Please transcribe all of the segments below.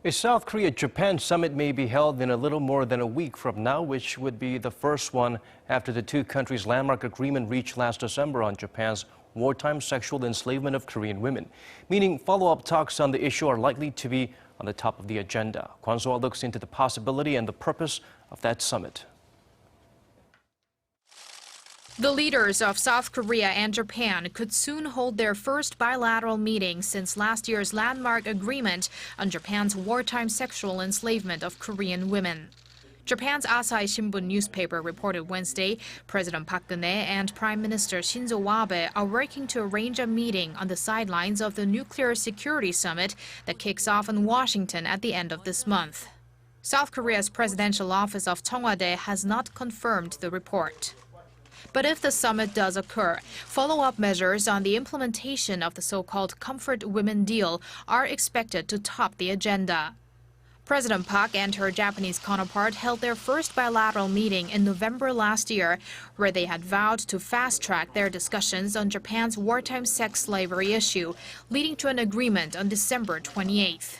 A South Korea-Japan summit may be held in a little more than a week from now, which would be the first one after the two countries' landmark agreement reached last December on Japan's wartime sexual enslavement of Korean women, meaning follow-up talks on the issue are likely to be on the top of the agenda. Kwon Soa looks into the possibility and the purpose of that summit. The leaders of South Korea and Japan could soon hold their first bilateral meeting since last year's landmark agreement on Japan's wartime sexual enslavement of Korean women. Japan's Asahi Shimbun newspaper reported Wednesday President Park Geun-hye and Prime Minister Shinzo are working to arrange a meeting on the sidelines of the Nuclear Security Summit that kicks off in Washington at the end of this month. South Korea's presidential office of Cheongwade has not confirmed the report. But if the summit does occur, follow-up measures on the implementation of the so-called Comfort Women deal are expected to top the agenda. President Park and her Japanese counterpart held their first bilateral meeting in November last year, where they had vowed to fast-track their discussions on Japan's wartime sex slavery issue, leading to an agreement on December 28th.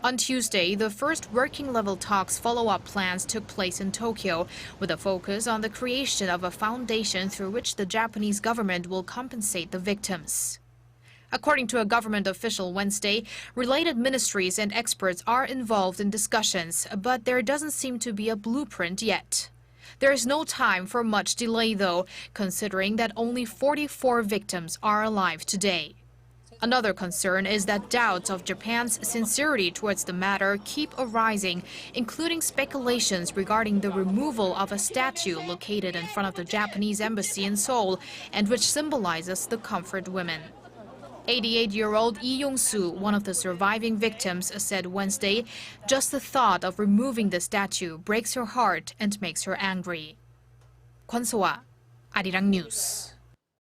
On Tuesday, the first working-level talks follow-up plans took place in Tokyo, with a focus on the creation of a foundation through which the Japanese government will compensate the victims. According to a government official Wednesday, related ministries and experts are involved in discussions, but there doesn't seem to be a blueprint yet. There is no time for much delay, though, considering that only 44 victims are alive today. Another concern is that doubts of Japan's sincerity towards the matter keep arising, including speculations regarding the removal of a statue located in front of the Japanese embassy in Seoul and which symbolizes the comfort women. 88-year-old Lee Yong-soo, one of the surviving victims, said Wednesday, just the thought of removing the statue breaks her heart and makes her angry. Kwon Soa, Arirang News.